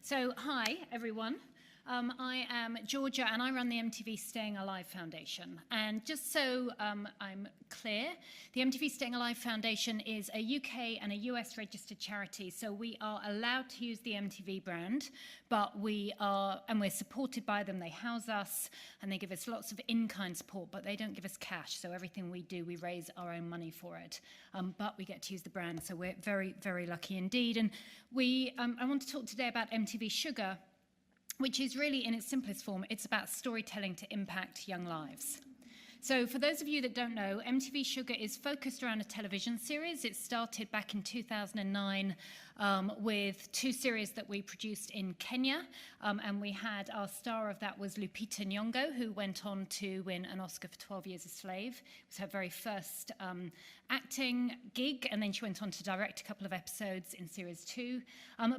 So, hi, everyone. I am Georgia, and I run the MTV Staying Alive Foundation. And just so I'm clear, the MTV Staying Alive Foundation is a UK and a US registered charity, so we are allowed to use the MTV brand, but we're supported by them. They house us, and they give us lots of in-kind support, but they don't give us cash, so everything we do, we raise our own money for it. But we get to use the brand, so we're very, very lucky indeed. And I want to talk today about MTV Shuga, which is really, in its simplest form, it's about storytelling to impact young lives. So for those of you that don't know, MTV Shuga is focused around a television series. It started back in 2009 with two series that we produced in Kenya, and we had our star of that was Lupita Nyong'o, who went on to win an Oscar for 12 Years a Slave. It was her very first acting gig, and then she went on to direct a couple of episodes in series 2.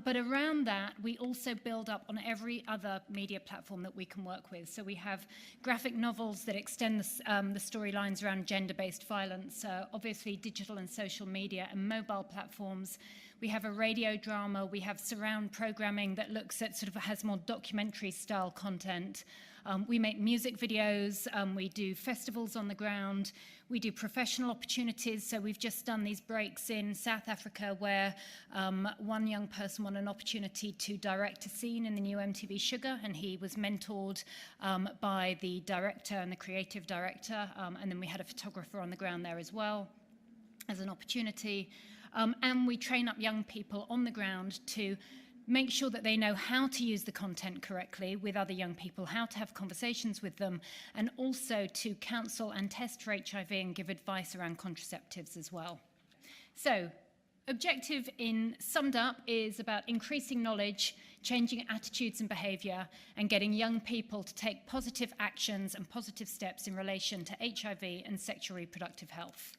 But around that, we also build up on every other media platform that we can work with. So we have graphic novels that extend the storylines around gender-based violence, obviously digital and social media and mobile platforms. We have a radio drama, we have surround programming that looks at has more documentary style content. We make music videos, we do festivals on the ground, we do professional opportunities. So we've just done these breaks in South Africa where one young person won an opportunity to direct a scene in the new MTV Shuga, and he was mentored by the director and the creative director, and then we had a photographer on the ground there as well as an opportunity. And we train up young people on the ground to make sure that they know how to use the content correctly with other young people, how to have conversations with them, and also to counsel and test for HIV and give advice around contraceptives as well. So, objective summed up is about increasing knowledge, changing attitudes and behaviour, and getting young people to take positive actions and positive steps in relation to HIV and sexual reproductive health.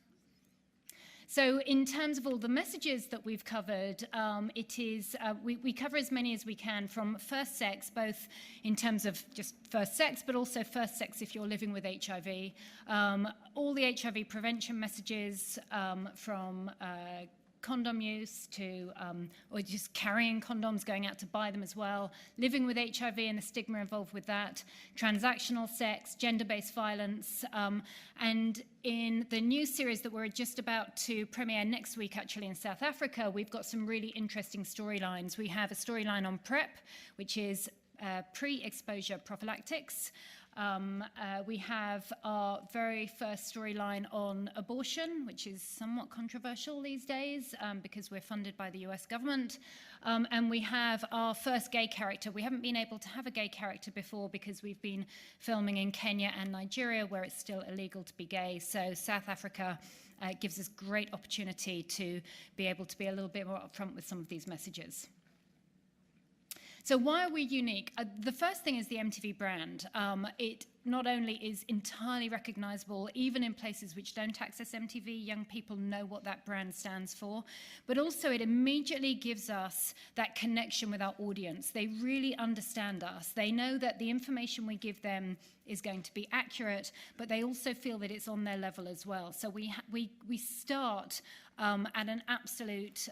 So in terms of all the messages that we've covered, we cover as many as we can, from first sex, both in terms of just first sex, but also first sex if you're living with HIV, all the HIV prevention messages from condom use to, or just carrying condoms, going out to buy them as well, living with HIV and the stigma involved with that, transactional sex, gender-based violence, and in the new series that we're just about to premiere next week, actually, in South Africa, we've got some really interesting storylines. We have a storyline on PrEP, which is pre-exposure prophylactics. We have our very first storyline on abortion, which is somewhat controversial these days because we're funded by the US government. And we have our first gay character. We haven't been able to have a gay character before because we've been filming in Kenya and Nigeria where it's still illegal to be gay. So South Africa gives us great opportunity to be able to be a little bit more upfront with some of these messages. So why are we unique? The first thing is the MTV brand. It not only is entirely recognizable, even in places which don't access MTV, young people know what that brand stands for, but also it immediately gives us that connection with our audience. They really understand us. They know that the information we give them is going to be accurate, but they also feel that it's on their level as well. So we start at an absolute,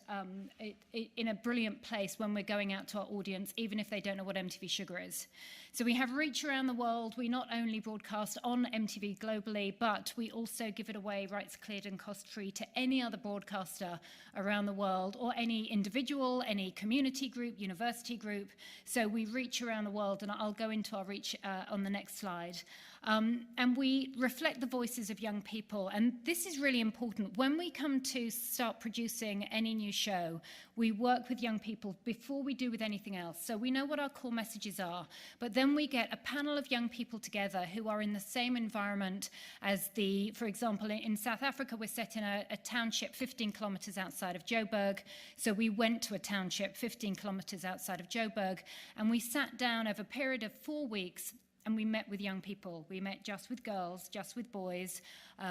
in a brilliant place when we're going out to our audience, even if they don't know what MTV Shuga is. So we have reach around the world. We not only broadcast on MTV globally, but we also give it away rights cleared and cost-free to any other broadcaster around the world, or any individual, any community group, university group. So we reach around the world, and I'll go into our reach on the next slide. And we reflect the voices of young people. And this is really important. When we come to start producing any new show, we work with young people before we do with anything else. So we know what our core messages are, but then we get a panel of young people together who are in the same environment as for example, in South Africa, we're set in a township 15 kilometers outside of Joburg. So we went to a township 15 kilometers outside of Joburg, and we sat down over a period of 4 weeks, and we met with young people. We met just with girls, just with boys.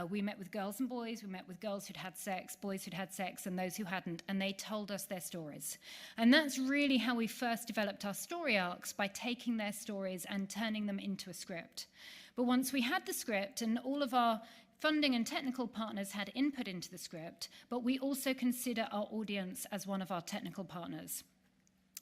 We met with girls and boys. We met with girls who'd had sex, boys who'd had sex, and those who hadn't. And they told us their stories. And that's really how we first developed our story arcs, by taking their stories and turning them into a script. But once we had the script, and all of our funding and technical partners had input into the script, but we also consider our audience as one of our technical partners.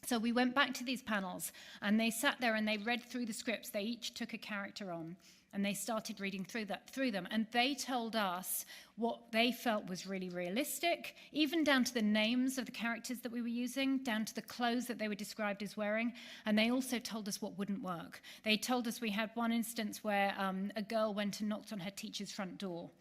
So we went back to these panels, and they sat there and they read through the scripts. They each took a character on, and they started reading through them. And they told us what they felt was really realistic, even down to the names of the characters that we were using, down to the clothes that they were described as wearing. And they also told us what wouldn't work. They told us we had one instance where a girl went and knocked on her teacher's front door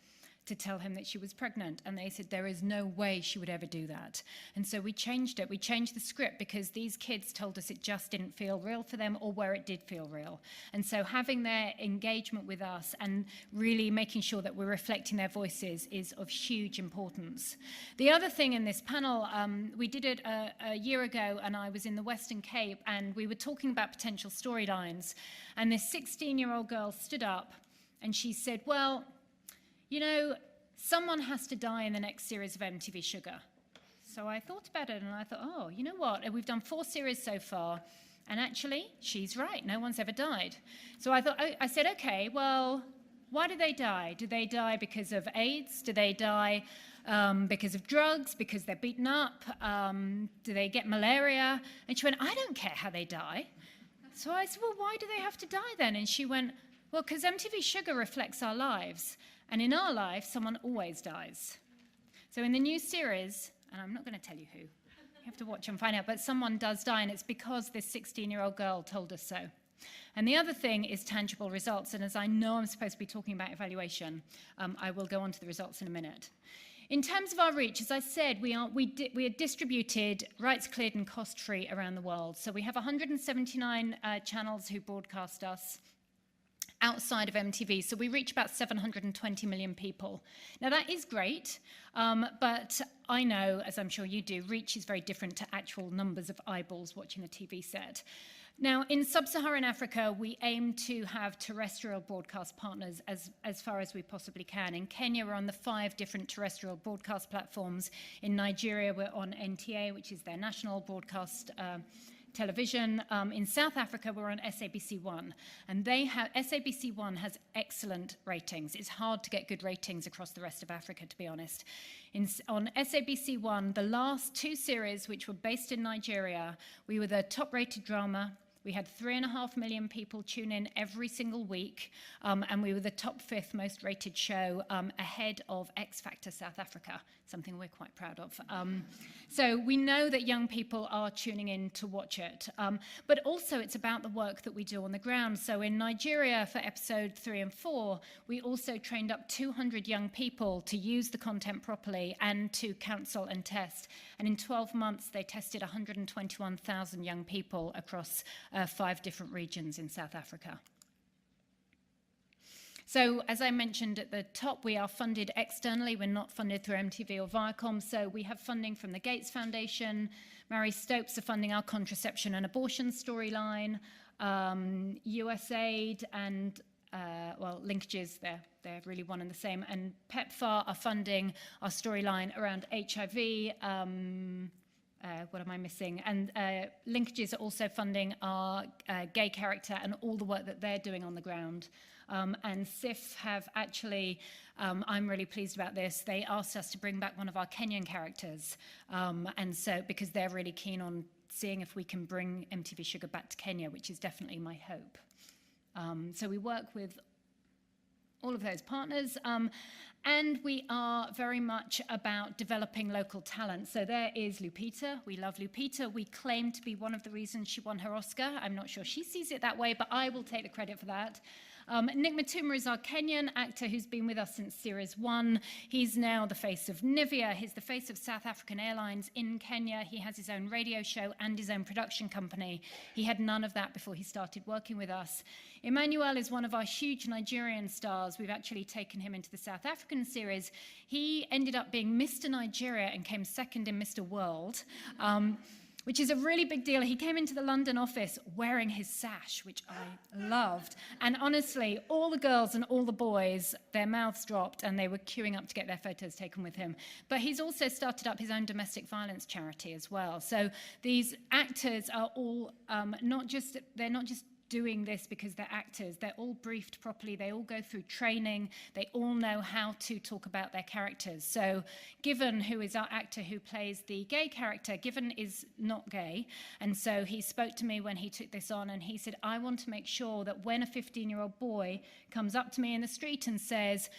to tell him that she was pregnant, and they said there is no way she would ever do that. And so we changed it. We changed the script because these kids told us it just didn't feel real for them, or where it did feel real. And so having their engagement with us and really making sure that we're reflecting their voices is of huge importance. The other thing in this panel, we did it a year ago, and I was in the Western Cape, and we were talking about potential storylines, and this 16-year-old girl stood up and she said, well, you know, someone has to die in the next series of MTV Shuga. So I thought about it, and I thought, oh, you know what? We've done 4 series so far, and actually, she's right. No one's ever died. So I said, okay, well, why do they die? Do they die because of AIDS? Do they die because of drugs? Because they're beaten up? Do they get malaria? And she went, I don't care how they die. So I said, well, why do they have to die then? And she went, well, because MTV Shuga reflects our lives. And in our life, someone always dies. So in the new series, and I'm not going to tell you who, you have to watch and find out, but someone does die, and it's because this 16-year-old girl told us so. And the other thing is tangible results, and as I know I'm supposed to be talking about evaluation, I will go on to the results in a minute. In terms of our reach, as I said, we are distributed, rights cleared and cost-free around the world. So we have 179 channels who broadcast us outside of MTV, so we reach about 720 million people. Now that is great, but I know, as I'm sure you do, reach is very different to actual numbers of eyeballs watching a TV set. Now, in sub-Saharan Africa, we aim to have terrestrial broadcast partners as far as we possibly can. In Kenya, we're on the 5 different terrestrial broadcast platforms. In Nigeria, we're on NTA, which is their national broadcast television. In South Africa, we're on SABC1, and SABC1 has excellent ratings. It's hard to get good ratings across the rest of Africa, to be honest. On SABC1, the last 2 series, which were based in Nigeria, we were the top-rated drama. We had 3.5 million people tune in every single week, and we were the top 5th most rated show, ahead of X Factor South Africa, something we're quite proud of. So we know that young people are tuning in to watch it, but also it's about the work that we do on the ground. So in Nigeria, for episode 3 and 4, we also trained up 200 young people to use the content properly and to counsel and test. And in 12 months, they tested 121,000 young people across 5 different regions in South Africa. So as I mentioned at the top, we are funded externally. We're not funded through MTV or Viacom. So we have funding from the Gates Foundation. Mary Stopes are funding our contraception and abortion storyline. USAID and well, linkages, they're really one and the same. And PEPFAR are funding our storyline around HIV. What am I missing? And linkages are also funding our gay character and all the work that they're doing on the ground. And SIF have actually, I'm really pleased about this, they asked us to bring back one of our Kenyan characters. And so, because they're really keen on seeing if we can bring MTV Shuga back to Kenya, which is definitely my hope. So we work with all of those partners. And we are very much about developing local talent. So there is Lupita. We love Lupita. We claim to be one of the reasons she won her Oscar. I'm not sure she sees it that way, but I will take the credit for that. Nick Mutuma is our Kenyan actor who's been with us since series 1. He's now the face of Nivea. He's the face of South African Airlines in Kenya. He has his own radio show and his own production company. He had none of that before he started working with us. Emmanuel is one of our huge Nigerian stars. We've actually taken him into the South African series. He ended up being Mr. Nigeria and came second in Mr. World. Which is a really big deal. He came into the London office wearing his sash, which I loved. And honestly, all the girls and all the boys, their mouths dropped and they were queuing up to get their photos taken with him. But he's also started up his own domestic violence charity as well. So these actors are all they're not just doing this because they're actors. They're all briefed properly. They all go through training. They all know how to talk about their characters. So Given, who is our actor who plays the gay character, Given is not gay. And so he spoke to me when he took this on, and he said, I want to make sure that when a 15-year-old boy comes up to me in the street and says,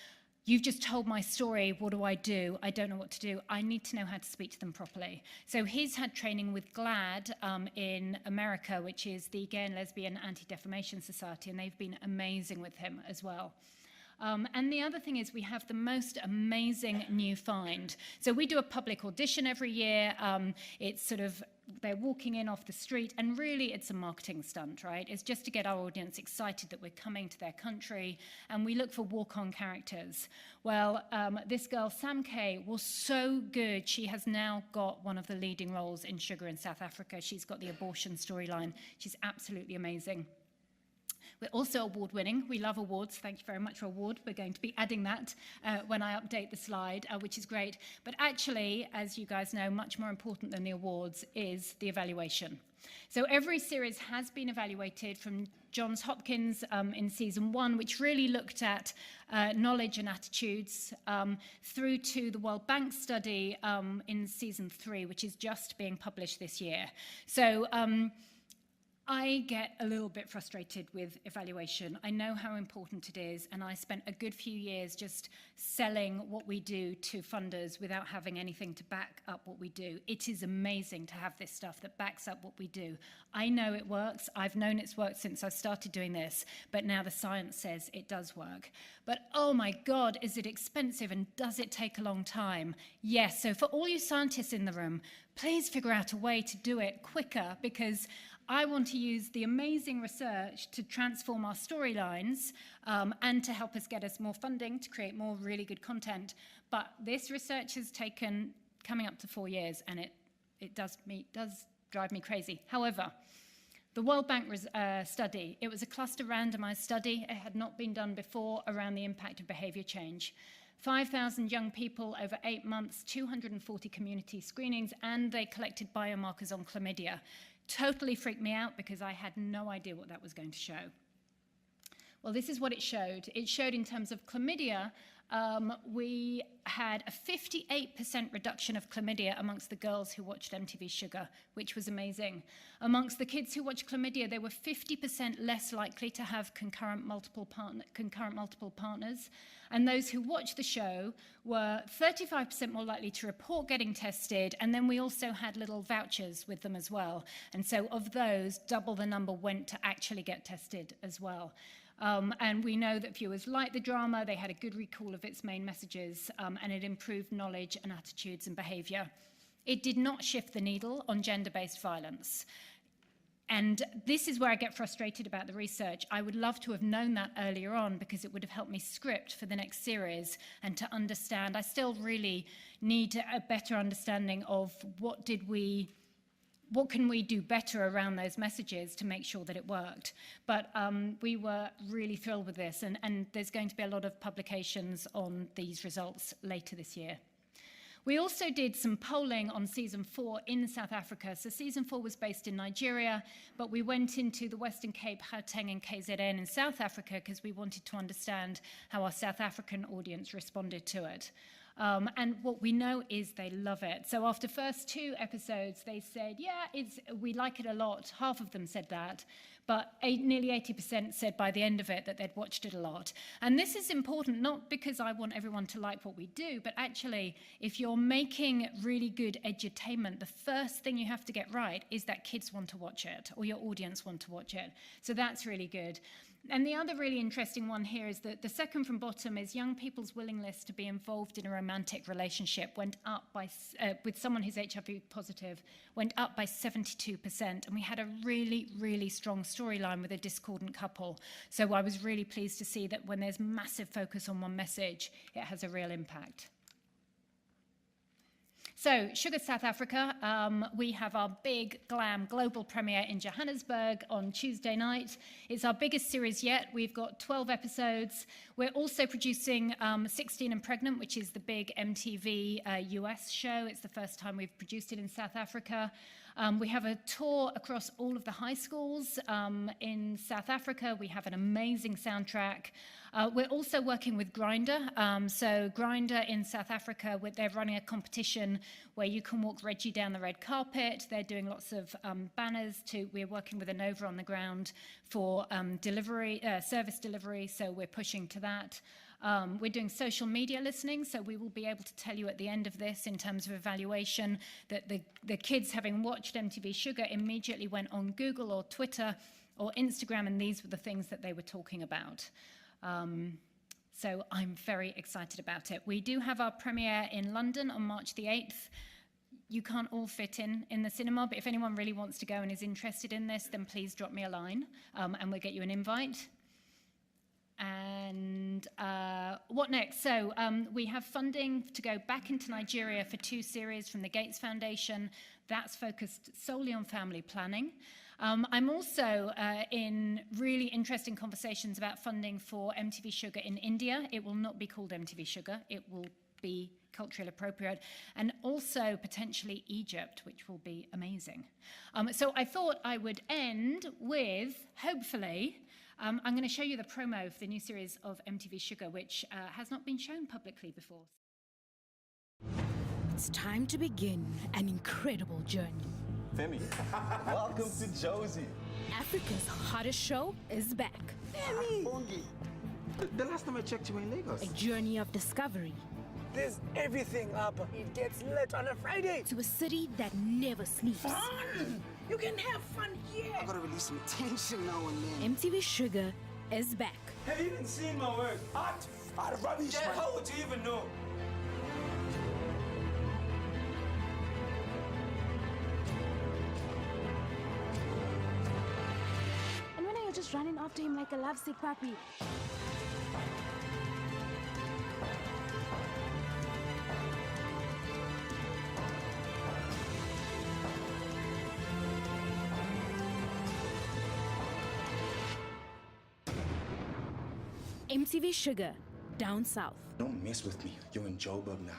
you've just told my story, what do? I don't know what to do. I need to know how to speak to them properly. So he's had training with GLAAD in America, which is the Gay and Lesbian Anti-Defamation Society, and they've been amazing with him as well. And the other thing is we have the most amazing new find. So we do a public audition every year. It's sort of, they're walking in off the street, and really it's a marketing stunt, right? It's just to get our audience excited that we're coming to their country, and we look for walk-on characters. Well, this girl, Sam Kay, was so good. She has now got one of the leading roles in Shuga in South Africa. She's got the abortion storyline. She's absolutely amazing. We're also award-winning. We love awards. Thank you very much for award. We're going to be adding that when I update the slide, which is great. But actually, as you guys know, much more important than the awards is the evaluation. So every series has been evaluated, from Johns Hopkins in season 1, which really looked at knowledge and attitudes, through to the World Bank study in season 3, which is just being published this year. So I get a little bit frustrated with evaluation. I know how important it is, and I spent a good few years just selling what we do to funders without having anything to back up what we do. It is amazing to have this stuff that backs up what we do. I know it works. I've known it's worked since I started doing this, but now the science says it does work. But oh my God, is it expensive, and does it take a long time? Yes, so for all you scientists in the room, please figure out a way to do it quicker, because I want to use the amazing research to transform our storylines and to help us get us more funding to create more really good content. But this research has taken coming up to 4 years, and it does drive me crazy. However, the World Bank study, it was a cluster randomized study. It had not been done before around the impact of behavior change. 5,000 young people over 8 months, 240 community screenings, and they collected biomarkers on chlamydia. Totally freaked me out because I had no idea what that was going to show. Well, this is what it showed. It showed in terms of chlamydia, we had a 58% reduction of chlamydia amongst the girls who watched MTV Shuga, which was amazing. Amongst the kids who watched chlamydia, they were 50% less likely to have concurrent multiple partners. And those who watched the show were 35% more likely to report getting tested. And then we also had little vouchers with them as well. And so of those, double the number went to actually get tested as well. And we know that viewers liked the drama. They had a good recall of its main messages, and it improved knowledge and attitudes and behavior. It did not shift the needle on gender-based violence. And this is where I get frustrated about the research. I would love to have known that earlier on, because it would have helped me script for the next series and to understand. I still really need a better understanding of what can we do better around those messages to make sure that it worked. But we were really thrilled with this, and there's going to be a lot of publications on these results later this year. We also did some polling on season 4 in South Africa. So season 4 was based in Nigeria, but we went into the Western Cape, Gauteng, and KZN in South Africa because we wanted to understand how our South African audience responded to it. And what we know is they love it. So after first 2 episodes, they said, yeah, we like it a lot. Half of them said that. But nearly 80% said by the end of it that they'd watched it a lot. And this is important, not because I want everyone to like what we do, but actually, if you're making really good edutainment, the first thing you have to get right is that kids want to watch it, or your audience want to watch it. So that's really good. And the other really interesting one here is that the second from bottom is young people's willingness to be involved in a romantic relationship went up by, with someone who's HIV positive, went up by 72%. And we had a really, really strong storyline with a discordant couple. So I was really pleased to see that when there's massive focus on one message, it has a real impact. So, Shuga South Africa, we have our big glam global premiere in Johannesburg on Tuesday night. It's our biggest series yet. We've got 12 episodes. We're also producing 16 and Pregnant, which is the big MTV US show. It's the first time we've produced it in South Africa. We have a tour across all of the high schools in South Africa. We have an amazing soundtrack. We're also working with Grindr. So Grindr in South Africa, they're running a competition where you can walk Reggie down the red carpet. They're doing lots of banners. We're working with Anova on the ground for service delivery, so we're pushing to that. We're doing social media listening, so we will be able to tell you at the end of this, in terms of evaluation, that the kids, having watched MTV Shuga, immediately went on Google or Twitter or Instagram, and these were the things that they were talking about. So I'm very excited about it. We do have our premiere in London on March the 8th. You can't all fit in the cinema, but if anyone really wants to go and is interested in this, then please drop me a line, and we'll get you an invite. And what next? So we have funding to go back into Nigeria for 2 series from the Gates Foundation. That's focused solely on family planning. I'm also in really interesting conversations about funding for MTV Shuga in India. It will not be called MTV Shuga. It will be culturally appropriate, and also potentially Egypt, which will be amazing. So I thought I would end with, hopefully, I'm going to show you the promo for the new series of MTV Shuga, which has not been shown publicly before. It's time to begin an incredible journey. Femi, welcome to Josie. Africa's hottest show is back. Femi! The last time I checked, you were in Lagos. A journey of discovery. There's everything up. It gets lit on a Friday. To a city that never sleeps. Fun! You can have fun here. I gotta release some tension now and then. MTV Shuga is back. Have you even seen my work? Art of rubbish, man. How would you even know? And when are you just running after him like a lovesick puppy? MTV Shuga, down south. Don't mess with me. You're in Joburg now.